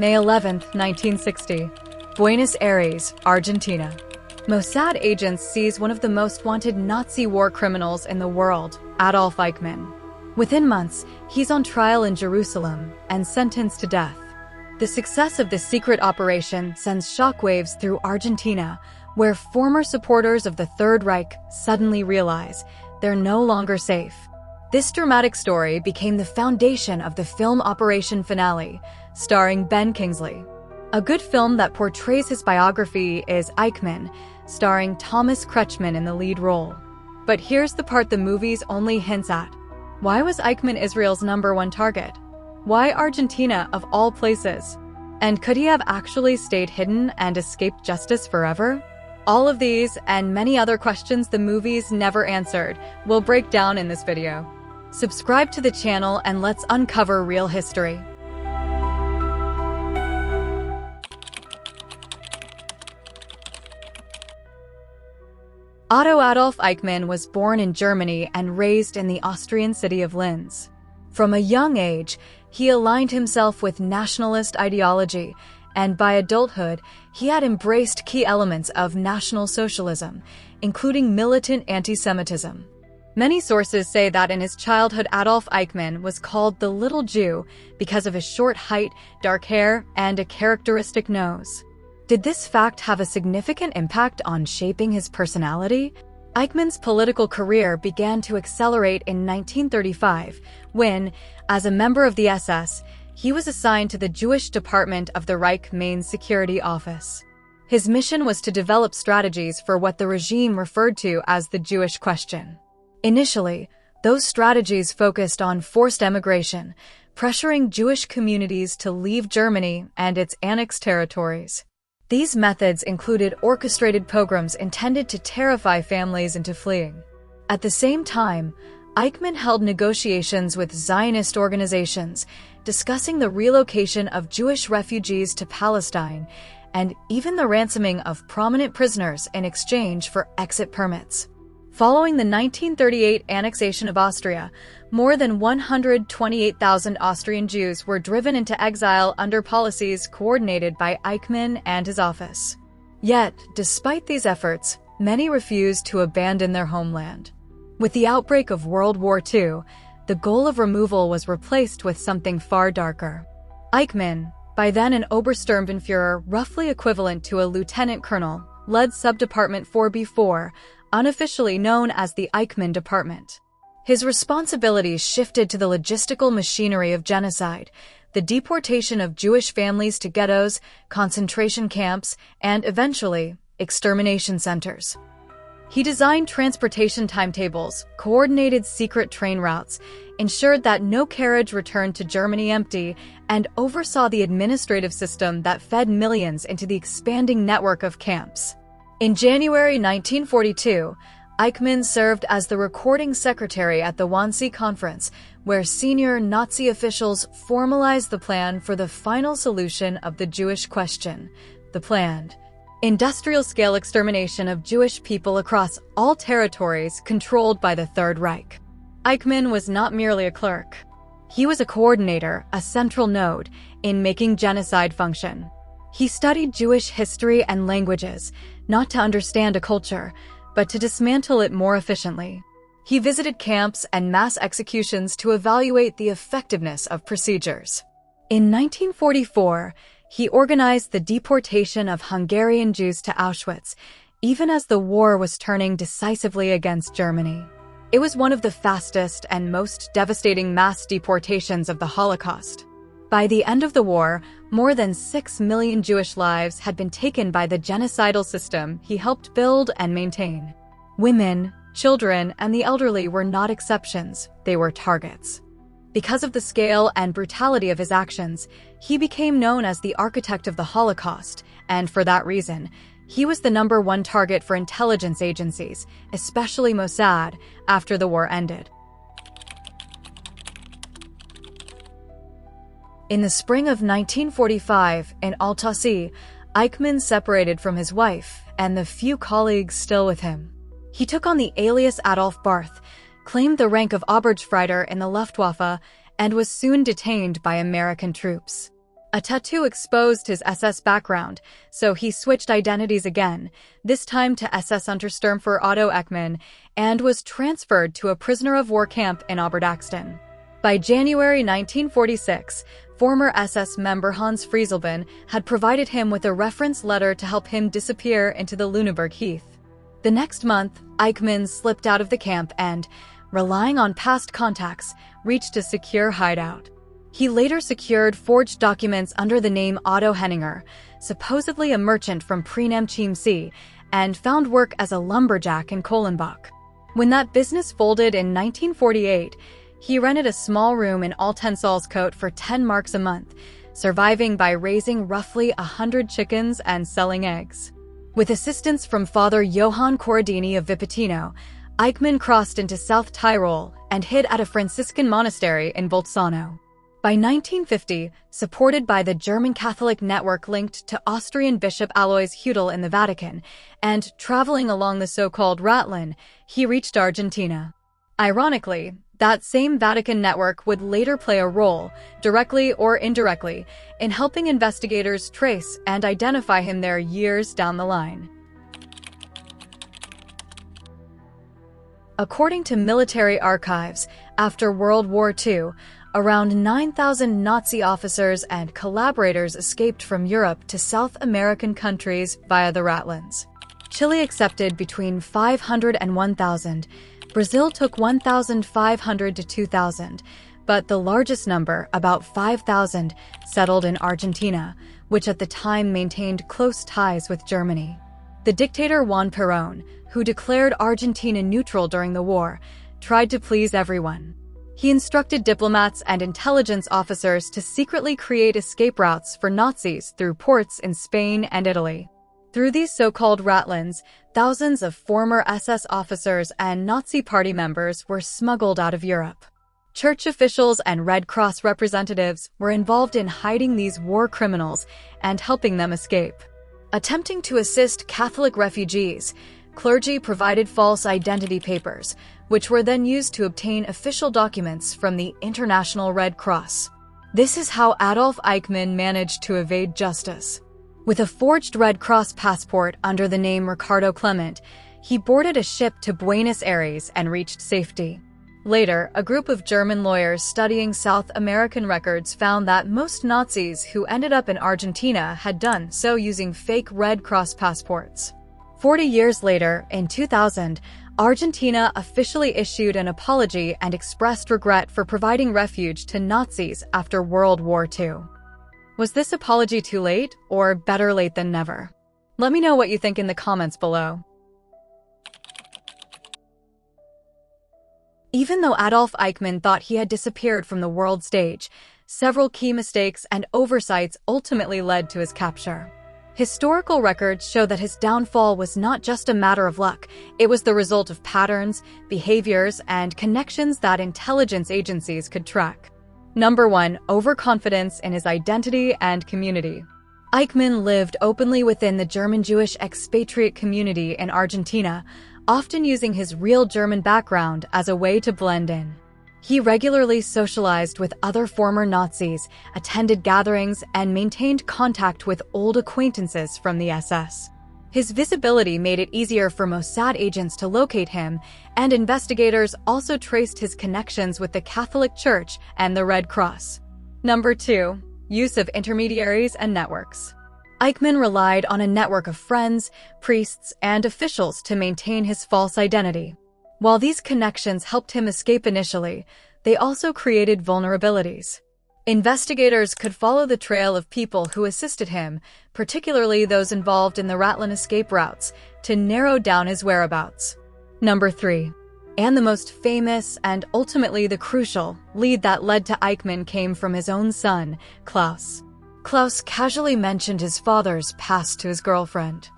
May 11, 1960. Buenos Aires, Argentina. Mossad agents seize one of the most wanted Nazi war criminals in the world, Adolf Eichmann. Within months, he's on trial in Jerusalem and sentenced to death. The success of this secret operation sends shockwaves through Argentina, where former supporters of the Third Reich suddenly realize they're no longer safe. This dramatic story became the foundation of the film Operation Finale, starring Ben Kingsley. A good film that portrays his biography is Eichmann, starring Thomas Kretschmann in the lead role. But here's the part the movies only hints at. Why was Eichmann Israel's #1 target? Why Argentina, of all places? And could he have actually stayed hidden and escaped justice forever? All of these and many other questions the movies never answered we'll break down in this video. Subscribe to the channel and let's uncover real history. Otto Adolf Eichmann was born in Germany and raised in the Austrian city of Linz. From a young age, he aligned himself with nationalist ideology, and by adulthood, he had embraced key elements of National Socialism, including militant anti-Semitism. Many sources say that in his childhood Adolf Eichmann was called the Little Jew because of his short height, dark hair, and a characteristic nose. Did this fact have a significant impact on shaping his personality? Eichmann's political career began to accelerate in 1935 when, as a member of the SS, he was assigned to the Jewish department of the Reich Main Security Office. His mission was to develop strategies for what the regime referred to as the Jewish question. Initially, those strategies focused on forced emigration, pressuring Jewish communities to leave Germany and its annexed territories. These methods included orchestrated pogroms intended to terrify families into fleeing. At the same time, Eichmann held negotiations with Zionist organizations, discussing the relocation of Jewish refugees to Palestine, and even the ransoming of prominent prisoners in exchange for exit permits. Following the 1938 annexation of Austria, more than 128,000 Austrian Jews were driven into exile under policies coordinated by Eichmann and his office. Yet, despite these efforts, many refused to abandon their homeland. With the outbreak of World War II, the goal of removal was replaced with something far darker. Eichmann, by then an Obersturmbannführer roughly equivalent to a lieutenant colonel, led Subdepartment 4B4, unofficially known as the Eichmann Department. His responsibilities shifted to the logistical machinery of genocide, the deportation of Jewish families to ghettos, concentration camps, and eventually, extermination centers. He designed transportation timetables, coordinated secret train routes, ensured that no carriage returned to Germany empty, and oversaw the administrative system that fed millions into the expanding network of camps. In January 1942, Eichmann served as the recording secretary at the Wannsee Conference, where senior Nazi officials formalized the plan for the final solution of the Jewish question, the planned industrial-scale extermination of Jewish people across all territories controlled by the Third Reich. Eichmann was not merely a clerk. He was a coordinator, a central node, in making genocide function. He studied Jewish history and languages, not to understand a culture, but to dismantle it more efficiently. He visited camps and mass executions to evaluate the effectiveness of procedures. In 1944, he organized the deportation of Hungarian Jews to Auschwitz, even as the war was turning decisively against Germany. It was one of the fastest and most devastating mass deportations of the Holocaust. By the end of the war, more than 6 million Jewish lives had been taken by the genocidal system he helped build and maintain. Women, children, and the elderly were not exceptions, they were targets. Because of the scale and brutality of his actions, he became known as the architect of the Holocaust, and for that reason, he was the #1 target for intelligence agencies, especially Mossad, after the war ended. In the spring of 1945, in Altaci, Eichmann separated from his wife and the few colleagues still with him. He took on the alias Adolf Barth, claimed the rank of Oberstfreiter in the Luftwaffe, and was soon detained by American troops. A tattoo exposed his SS background, so he switched identities again, this time to SS Untersturmführer Otto Eichmann, and was transferred to a prisoner of war camp in Oberdaxton. By January 1946, former SS member Hans Frieselben had provided him with a reference letter to help him disappear into the Lüneburg Heath. The next month, Eichmann slipped out of the camp and, relying on past contacts, reached a secure hideout. He later secured forged documents under the name Otto Henninger, supposedly a merchant from Preenham Chiemsee, and found work as a lumberjack in Kohlenbach. When that business folded in 1948, he rented a small room in Altensaalscote for 10 marks a month, surviving by raising roughly 100 chickens and selling eggs. With assistance from Father Johann Corradini of Vipitino, Eichmann crossed into South Tyrol and hid at a Franciscan monastery in Bolzano. By 1950, supported by the German Catholic network linked to Austrian Bishop Alois Hudel in the Vatican, and traveling along the so-called Ratline, he reached Argentina. Ironically, that same Vatican network would later play a role, directly or indirectly, in helping investigators trace and identify him there years down the line. According to military archives, after World War II, around 9,000 Nazi officers and collaborators escaped from Europe to South American countries via the Ratlines. Chile accepted between 500 and 1,000. Brazil took 1,500 to 2,000, but the largest number, about 5,000, settled in Argentina, which at the time maintained close ties with Germany. The dictator Juan Perón, who declared Argentina neutral during the war, tried to please everyone. He instructed diplomats and intelligence officers to secretly create escape routes for Nazis through ports in Spain and Italy. Through these so-called ratlines, thousands of former SS officers and Nazi Party members were smuggled out of Europe. Church officials and Red Cross representatives were involved in hiding these war criminals and helping them escape. Attempting to assist Catholic refugees, clergy provided false identity papers, which were then used to obtain official documents from the International Red Cross. This is how Adolf Eichmann managed to evade justice. With a forged Red Cross passport under the name Ricardo Clement, he boarded a ship to Buenos Aires and reached safety. Later, a group of German lawyers studying South American records found that most Nazis who ended up in Argentina had done so using fake Red Cross passports. 40 years later, in 2000, Argentina officially issued an apology and expressed regret for providing refuge to Nazis after World War II. Was this apology too late, or better late than never? Let me know what you think in the comments below. Even though Adolf Eichmann thought he had disappeared from the world stage, several key mistakes and oversights ultimately led to his capture. Historical records show that his downfall was not just a matter of luck, it was the result of patterns, behaviors, and connections that intelligence agencies could track. Number 1. Overconfidence in his identity and community. Eichmann lived openly within the German Jewish expatriate community in Argentina, often using his real German background as a way to blend in. He regularly socialized with other former Nazis, attended gatherings, and maintained contact with old acquaintances from the SS. His visibility made it easier for Mossad agents to locate him, and investigators also traced his connections with the Catholic Church and the Red Cross. Number 2. Use of intermediaries and networks. Eichmann relied on a network of friends, priests, and officials to maintain his false identity. While these connections helped him escape initially, they also created vulnerabilities. Investigators could follow the trail of people who assisted him, particularly those involved in the Ratline escape routes, to narrow down his whereabouts. Number 3. And the most famous and ultimately the crucial lead that led to Eichmann came from his own son, Klaus. Klaus casually mentioned his father's past to his girlfriend.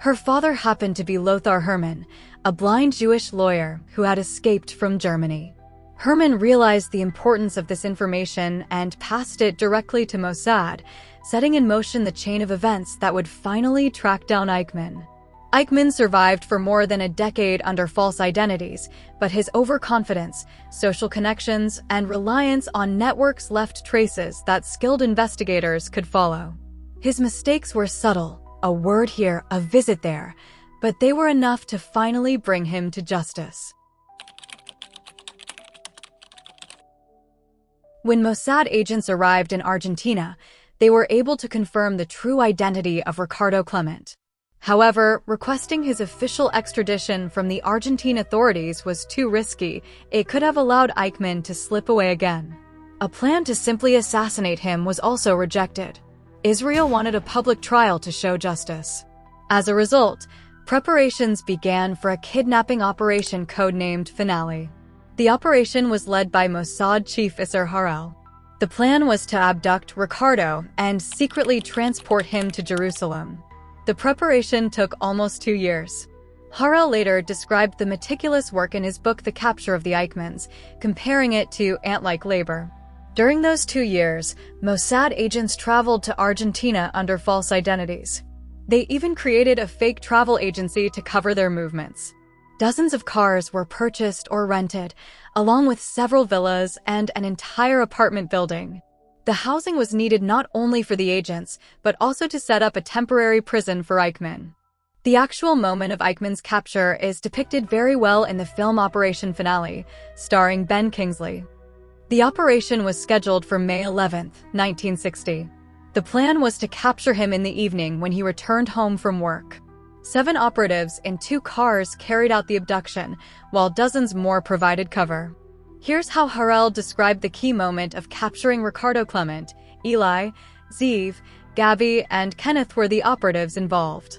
Her father happened to be Lothar Hermann, a blind Jewish lawyer who had escaped from Germany. Hermann realized the importance of this information and passed it directly to Mossad, setting in motion the chain of events that would finally track down Eichmann. Eichmann survived for more than a decade under false identities, but his overconfidence, social connections, and reliance on networks left traces that skilled investigators could follow. His mistakes were subtle, a word here, a visit there, but they were enough to finally bring him to justice. When Mossad agents arrived in Argentina, they were able to confirm the true identity of Ricardo Clement. However, requesting his official extradition from the Argentine authorities was too risky. It could have allowed Eichmann to slip away again. A plan to simply assassinate him was also rejected. Israel wanted a public trial to show justice. As a result, preparations began for a kidnapping operation codenamed Finale. The operation was led by Mossad chief Isser Harel. The plan was to abduct Ricardo and secretly transport him to Jerusalem. The preparation took almost 2 years. Harel later described the meticulous work in his book The Capture of the Eichmanns, comparing it to ant-like labor. During those 2 years, Mossad agents traveled to Argentina under false identities. They even created a fake travel agency to cover their movements. Dozens of cars were purchased or rented, along with several villas and an entire apartment building. The housing was needed not only for the agents, but also to set up a temporary prison for Eichmann. The actual moment of Eichmann's capture is depicted very well in the film Operation Finale, starring Ben Kingsley. The operation was scheduled for May 11, 1960. The plan was to capture him in the evening when he returned home from work. 7 operatives in 2 cars carried out the abduction, while dozens more provided cover. Here's how Harel described the key moment of capturing Ricardo Clement. Eli, Ziv, Gabby, and Kenneth were the operatives involved.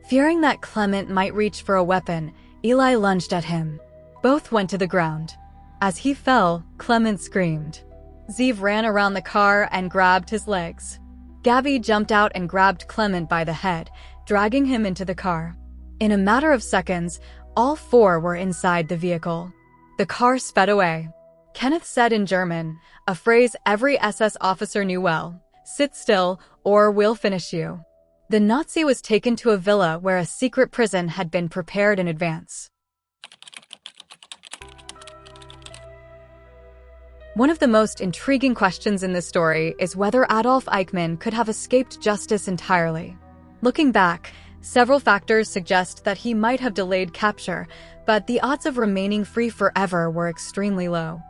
Fearing that Clement might reach for a weapon, Eli lunged at him. Both went to the ground. As he fell, Clement screamed. Ziv ran around the car and grabbed his legs. Gabby jumped out and grabbed Clement by the head, dragging him into the car. In a matter of seconds, all 4 were inside the vehicle. The car sped away. Kenneth said in German, a phrase every SS officer knew well, "Sit still, or we'll finish you." The Nazi was taken to a villa where a secret prison had been prepared in advance. One of the most intriguing questions in this story is whether Adolf Eichmann could have escaped justice entirely. Looking back, several factors suggest that he might have delayed capture, but the odds of remaining free forever were extremely low.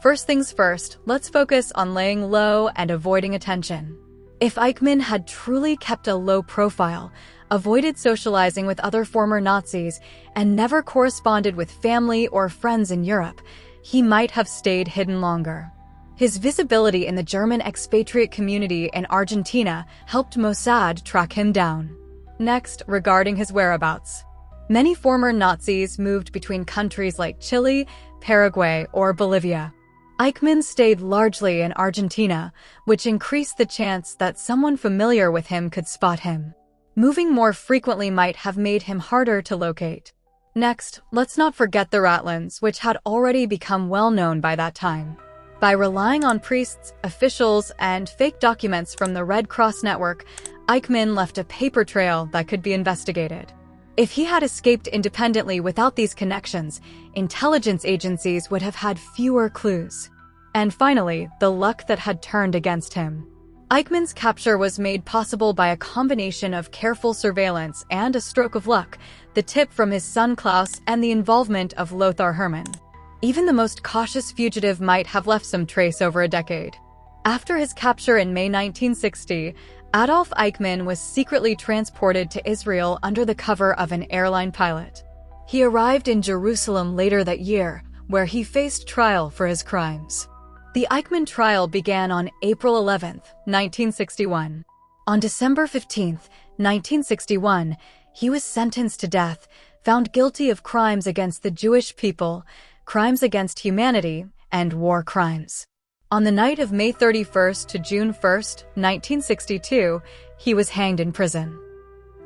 First things first, let's focus on laying low and avoiding attention. If Eichmann had truly kept a low profile, avoided socializing with other former Nazis, and never corresponded with family or friends in Europe, he might have stayed hidden longer. His visibility in the German expatriate community in Argentina helped Mossad track him down. Next, regarding his whereabouts. Many former Nazis moved between countries like Chile, Paraguay, or Bolivia. Eichmann stayed largely in Argentina, which increased the chance that someone familiar with him could spot him. Moving more frequently might have made him harder to locate. Next, let's not forget the ratlines, which had already become well known by that time. By relying on priests, officials, and fake documents from the Red Cross network, Eichmann left a paper trail that could be investigated. If he had escaped independently without these connections, intelligence agencies would have had fewer clues. And finally, the luck that had turned against him. Eichmann's capture was made possible by a combination of careful surveillance and a stroke of luck, the tip from his son Klaus and the involvement of Lothar Hermann. Even the most cautious fugitive might have left some trace over a decade. After his capture in May 1960, Adolf Eichmann was secretly transported to Israel under the cover of an airline pilot. He arrived in Jerusalem later that year, where he faced trial for his crimes. The Eichmann trial began on April 11, 1961. On December 15, 1961, he was sentenced to death, found guilty of crimes against the Jewish people, crimes against humanity, and war crimes. On the night of May 31st to June 1st, 1962, he was hanged in prison.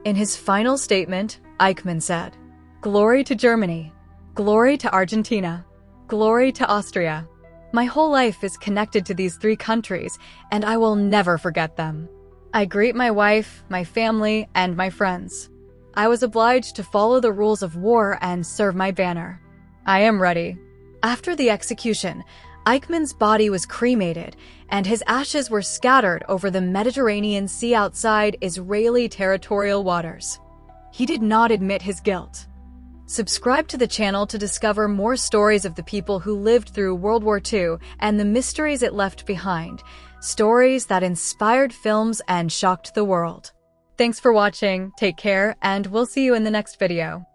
In his final statement, Eichmann said, "Glory to Germany, glory to Argentina, glory to Austria. My whole life is connected to these 3 countries, and I will never forget them. I greet my wife, my family, and my friends. I was obliged to follow the rules of war and serve my banner. I am ready. After the execution, Eichmann's body was cremated, and his ashes were scattered over the Mediterranean Sea outside Israeli territorial waters. He did not admit his guilt. Subscribe to the channel to discover more stories of the people who lived through World War II and the mysteries it left behind, stories that inspired films and shocked the world. Thanks for watching, take care, and we'll see you in the next video.